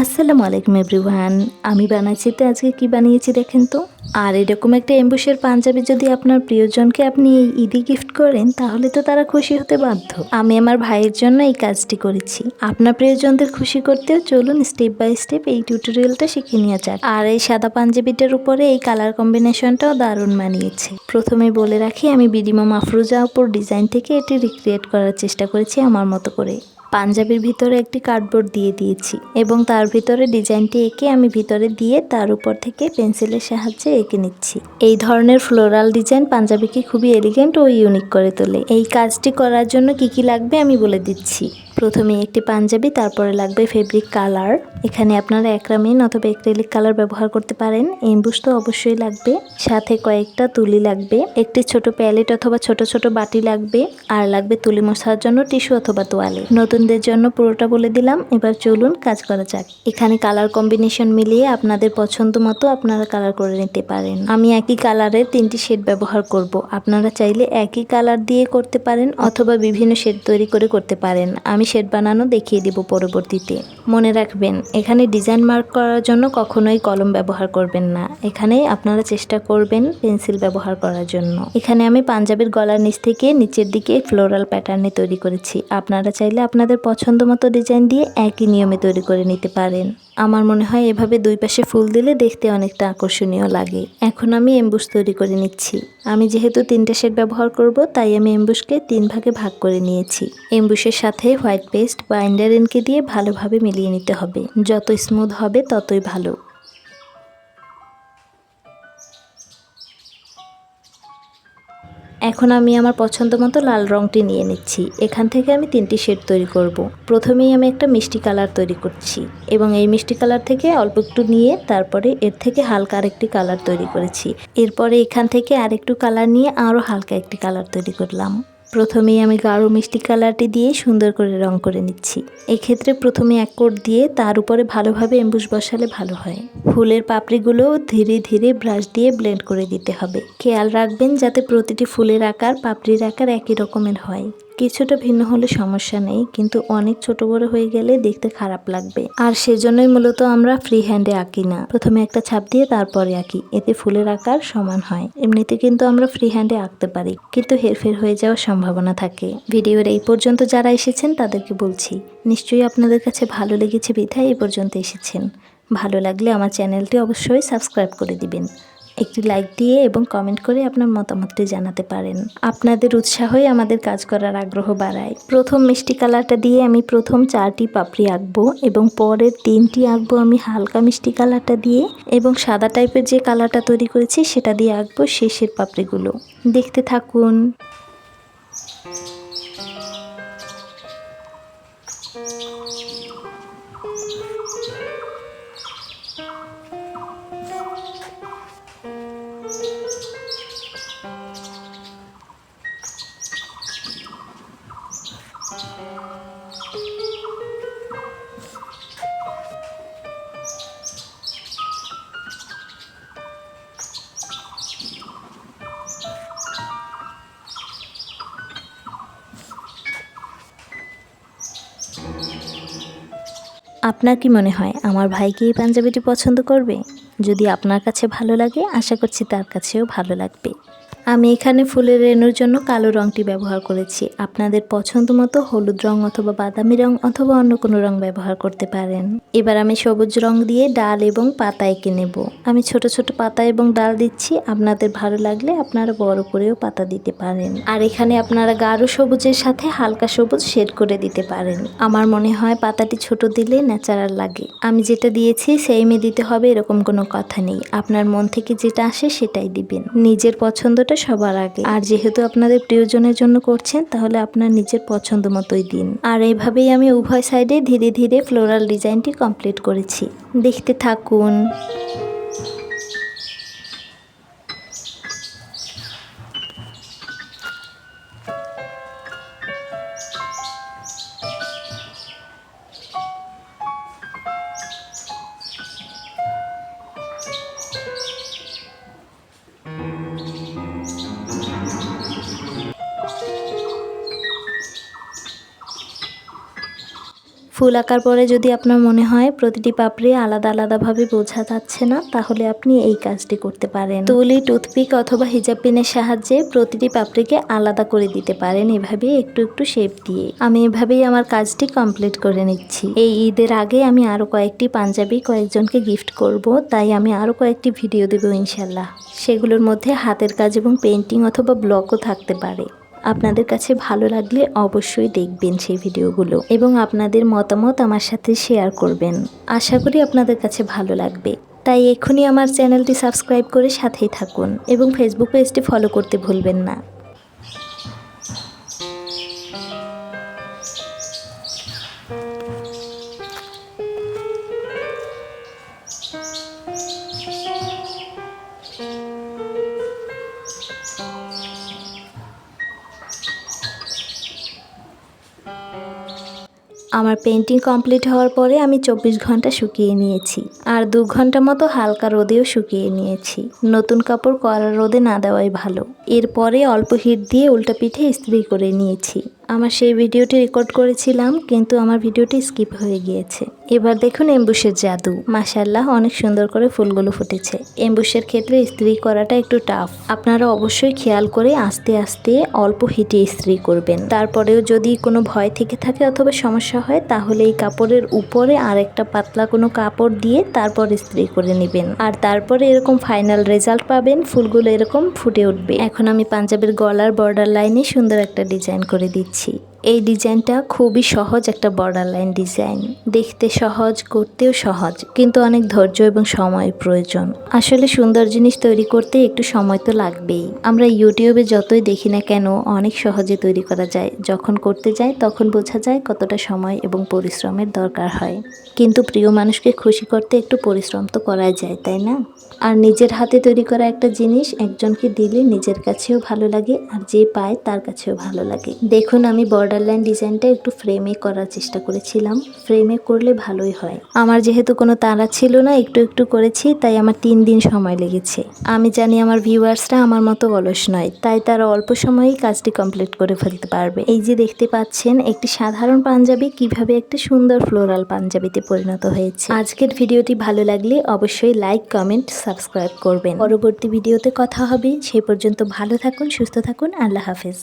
আসসালামু আলাইকুম এভরিওয়ান। আমি বানাচ্ছি তো আজকে কি বানিয়েছি দেখেন তো। আর এরকম একটা এমবুশের পাঞ্জাবি যদি আপনার প্রিয়জনকে আপনি এই ঈদে গিফট করেন তাহলে তো তারা খুশি হতে বাধ্য। আমি আমার ভাইয়ের জন্য এই কাজটি করেছি। আপনার প্রিয়জনদের খুশি করতেও চলুন স্টেপ বাই স্টেপ এই টিউটোরিয়ালটা শিখে নেওয়া যাক। আর এই সাদা পাঞ্জাবিটার উপরে এই কালার কম্বিনেশনটাও দারুণ মানিয়েছে। প্রথমে বলে রাখি আমি বিডিমা মাফরুজা আপুর ডিজাইন থেকে এটি রিক্রিয়েট করার চেষ্টা করেছি আমার মতো করে। পাঞ্জাবির ভিতরে একটি কার্ডবোর্ড দিয়ে দিয়েছি এবং তার ভিতরে ডিজাইনটি এঁকে আমি ভিতরে দিয়ে তার উপর থেকে পেন্সিলের সাহায্যে এঁকে নিচ্ছি। এই ধরনের ফ্লোরাল ডিজাইন পাঞ্জাবিকে খুবই এলিগেন্ট ও ইউনিক করে তোলে। এই কাজটি করার জন্য কি লাগবে আমি বলে দিচ্ছি। প্রথমে একটি পাঞ্জাবি, তারপরে লাগবে ফেব্রিক কালার। এখানে আপনারা অ্যাক্রামিন অথবা অ্যাক্রিলিক কালার ব্যবহার করতে পারেন। এমবুশ তো অবশ্যই লাগবে, সাথে কয়েকটা তুলি লাগবে, একটি ছোট প্যালেট অথবা ছোট ছোট বাটি লাগবে, আর লাগবে তুলি মশার জন্য টিস্যু অথবা তোয়ালে। নতুনদের জন্য পুরোটা বলে দিলাম, এবার চলুন কাজ করা যাক। এখানে কালার কম্বিনেশন মিলিয়ে আপনাদের পছন্দ মতো আপনারা কালার করে নিতে পারেন। আমি একই কালারের 3টি শেড ব্যবহার করব। আপনারা চাইলে একই কালার দিয়ে করতে পারেন অথবা বিভিন্ন শেড তৈরি করে করতে পারেন। আমি শেড বানানো দেখিয়ে দিব পরবর্তীতে। মনে রাখবেন এখানে ডিজাইন মার্ক করার জন্য কখনোই কলম ব্যবহার করবেন না। এখানে আপনারা চেষ্টা করবেন পেন্সিল ব্যবহার করার জন্য। এখানে আমি পাঞ্জাবির গলার নিচ থেকে নিচের দিকে ফ্লোরাল প্যাটার্নে তৈরি করেছি। আপনারা চাইলে আপনাদের পছন্দ মতো ডিজাইন দিয়ে একই নিয়মে তৈরি করে নিতে পারেন। আমার মনে হয় এভাবে দুই পাশে ফুল দিলে দেখতে অনেকটা আকর্ষণীয় লাগে। এখন আমি এমবুশ তৈরি করে নিচ্ছি। আমি যেহেতু 3টে শেড ব্যবহার করব তাই আমি এমবুশকে 3 ভাগে ভাগ করে নিয়েছি। এমবুশের সাথে হোয়াইট পেস্ট বা বাইন্ডার দিয়ে ভালোভাবে মিলিয়ে নিতে হবে। যত স্মুথ হবে ততই ভালো। এখন আমি আমার পছন্দ মতো লাল রংটি নিয়ে নিচ্ছি। এখান থেকে আমি 3টি শেড তৈরি করব। প্রথমেই আমি একটা মিষ্টি কালার তৈরি করছি এবং এই মিষ্টি কালার থেকে অল্প একটু নিয়ে তারপরে এর থেকে হালকা আরেকটি কালার তৈরি করেছি। এরপরে এখান থেকে আরেকটু কালার নিয়ে আরও হালকা একটি কালার তৈরি করলাম। প্রথমেই আমি গাঢ় মিষ্টি কালারটি দিয়ে সুন্দর করে রং করে নিচ্ছি। এক্ষেত্রে প্রথমে এক কোট দিয়ে তার উপরে ভালোভাবে এমবুশ বসালে ভালো হয়। ফুলের পাপড়িগুলো ধীরে ধীরে ব্রাশ দিয়ে ব্লেন্ড করে দিতে হবে। খেয়াল রাখবেন যাতে প্রতিটি ফুলের আকার পাপড়ির আকার একই রকমের হয়। কিছুটা ভিন্ন হলে সমস্যা নেই, কিন্তু অনেক ছোট বড় হয়ে গেলে দেখতে খারাপ লাগবে। আর সেজন্যই মূলত আমরা ফ্রি হ্যান্ডে আঁকি না, প্রথমে একটা ছাপ দিয়ে তারপরে আঁকি, এতে ফুলের আকার সমান হয়। এমনিতে কিন্তু আমরা ফ্রি হ্যান্ডে আঁকতে পারি, কিন্তু হেরফের হয়ে যাওয়ার সম্ভাবনা থাকে। ভিডিওর এই পর্যন্ত যারা এসেছেন তাদেরকে বলছি নিশ্চয়ই আপনাদের কাছে ভালো লেগেছে বিধায় এই পর্যন্ত এসেছেন। ভালো লাগলে আমার চ্যানেলটি অবশ্যই সাবস্ক্রাইব করে দিবেন। একটি লাইক দিয়ে এবং কমেন্ট করে আপনার মতামতটি জানাতে পারেন। আপনাদের উৎসাহই আমাদের কাজ করার আগ্রহ বাড়ায়। প্রথম মিষ্টি কালারটা দিয়ে আমি প্রথম 4টি পাপড়ি আঁকবো এবং পরের 3টি আঁকবো আমি হালকা মিষ্টি কালারটা দিয়ে, এবং সাদা টাইপের যে কালারটা তৈরি করেছি সেটা দিয়ে আঁকবো শেষের পাপড়িগুলো। দেখতে থাকুন। আপনার কি মনে হয় আমার ভাই কি এই পাঞ্জাবিটি পছন্দ করবে? যদি আপনার কাছে ভালো লাগে আশা করছি তার কাছেও ভালো লাগবে। আমি এখানে ফুলের রেণুর জন্য কালো রংটি ব্যবহার করেছি। আপনাদের পছন্দ মতো হলুদ রং অথবা বাদামি রং অথবা অন্য কোনো রং ব্যবহার করতে পারেন। এবার আমি সবুজ রং দিয়ে ডাল এবং পাতা এঁকে নেব। আমি ছোট ছোট পাতা এবং ডাল দিচ্ছি, আপনাদের ভালো লাগলে আপনারা বড় করেও পাতা দিতে পারেন। আর এখানে আপনারা গাঢ় সবুজের সাথে হালকা সবুজ শেড করে দিতে পারেন। আমার মনে হয় পাতাটি ছোট দিলে ন্যাচারাল লাগে। আমি যেটা দিয়েছি সেইমে দিতে হবে এরকম কোনো কথা নেই। আপনার মন থেকে যেটা আসে সেটাই দিবেন। নিজের পছন্দটা সবার আগে। আর যেহেতু আপনাদের প্রিয়জনের জন্য করছেন তাহলে আপনার নিজের পছন্দ মতোই দিন। আর এইভাবেই আমি উভয় সাইডে ধীরে ধীরে ফ্লোরাল ডিজাইনটি কমপ্লিট করেছি। দেখতে থাকুন। ফুল আঁকার পরে যদি আপনার মনে হয় প্রতিটি পাপড়ি আলাদা আলাদাভাবে বোঝা যাচ্ছে না, তাহলে আপনি এই কাজটি করতে পারেন। তুলি, টুথপিক অথবা হিজাব পিনের সাহায্যে প্রতিটি পাপড়িকে আলাদা করে দিতে পারেন, এভাবে একটু একটু শেপ দিয়ে। আমি এভাবেই আমার কাজটি কমপ্লিট করে নিচ্ছি। এই ঈদের আগে আমি আরও কয়েকটি পাঞ্জাবি কয়েকজনকে গিফট করব, তাই আমি আরও কয়েকটি ভিডিও দেবো ইনশাল্লাহ। সেগুলোর মধ্যে হাতের কাজ এবং পেন্টিং অথবা ব্লগও থাকতে পারে। আপনাদের কাছে ভালো লাগলে অবশ্যই দেখবেন সেই ভিডিওগুলো এবং আপনাদের মতামত আমার সাথে শেয়ার করবেন। আশা করি আপনাদের কাছে ভালো লাগবে। তাই এক্ষুনি আমার চ্যানেলটি সাবস্ক্রাইব করে সাথেই থাকুন এবং ফেসবুক পেজটি ফলো করতে ভুলবেন না। আমার পেন্টিং কমপ্লিট হওয়ার পরে আমি 24 ঘন্টা শুকিয়ে নিয়েছি, আর 2 ঘন্টা মতো হালকা রোদেও শুকিয়ে নিয়েছি। নতুন কাপড় কড়া রোদে না দেওয়াই ভালো। এরপরে অল্প হিট দিয়ে উল্টা পিঠে ইস্ত্রি করে নিয়েছি। আমার সেই ভিডিওটি রেকর্ড করেছিলাম, কিন্তু আমার ভিডিওটি স্কিপ হয়ে গিয়েছে। এবার দেখুন এমবুশের জাদু। মাশাআল্লাহ, অনেক সুন্দর করে ফুলগুলো ফুটেছে। এমবুশের ক্ষেত্রে ইস্ত্রি করাটা একটু টাফ। আপনারা অবশ্যই খেয়াল করে আস্তে আস্তে অল্প হিটে ইস্ত্রি করবেন। তারপরেও যদি কোনো ভয় থেকে থাকে অথবা সমস্যা হয়, তাহলে এই কাপড়ের উপরে আর একটা পাতলা কোনো কাপড় দিয়ে তারপর ইস্ত্রি করে নেবেন, আর তারপরে এরকম ফাইনাল রেজাল্ট পাবেন। ফুলগুলো এরকম ফুটে উঠবে। এখন আমি পাঞ্জাবের গলার বর্ডার লাইনে সুন্দর একটা ডিজাইন করে দিচ্ছি। এই ডিজাইনটা খুবই সহজ একটা বর্ডার লাইন ডিজাইন। দেখতে সহজ, করতেও সহজ, কিন্তু অনেক ধৈর্য এবং সময়ের প্রয়োজন। আসলে সুন্দর জিনিস তৈরি করতে একটু সময় তো লাগবেই। আমরা ইউটিউবে যতই দেখি না কেন, অনেক সহজে তৈরি করা যায়। যখন করতে যাই তখন বোঝা যায় কতটা সময় এবং পরিশ্রমের দরকার হয়। কিন্তু প্রিয় মানুষকে খুশি করতে একটু পরিশ্রম তো করাই যায়, তাই না? আর নিজের হাতে তৈরি করা একটা জিনিস একজনকে দিলে নিজের কাছেও ভালো লাগে, আর যে পায় তার কাছেও ভালো লাগে। দেখুন, আমি বর্ডার লাইন ডিজাইনটা একটু ফ্রেমে করার চেষ্টা করেছিলাম। ফ্রেমে করলে ভালোই হয়। আমার যেহেতু কোনো তাড়া ছিল না, একটু একটু করেছি, তাই আমার 3 দিন সময় লেগেছে। আমি জানি আমার ভিউয়ার্সরা আমার মতো অলস নয়, তাই তারা অল্প সময়েই কাজটি কমপ্লিট করে ফেলতে পারবে। এই যে দেখতে পাচ্ছেন, একটি সাধারণ পাঞ্জাবি কিভাবে একটি সুন্দর ফ্লোরাল পাঞ্জাবিতে পরিণত হয়েছে। আজকের ভিডিওটি ভালো লাগলে অবশ্যই লাইক, কমেন্ট, সাবস্ক্রাইব করবেন। পরবর্তী ভিডিওতে কথা হবে। সেই পর্যন্ত ভালো থাকুন, সুস্থ থাকুন। আল্লাহ হাফেজ।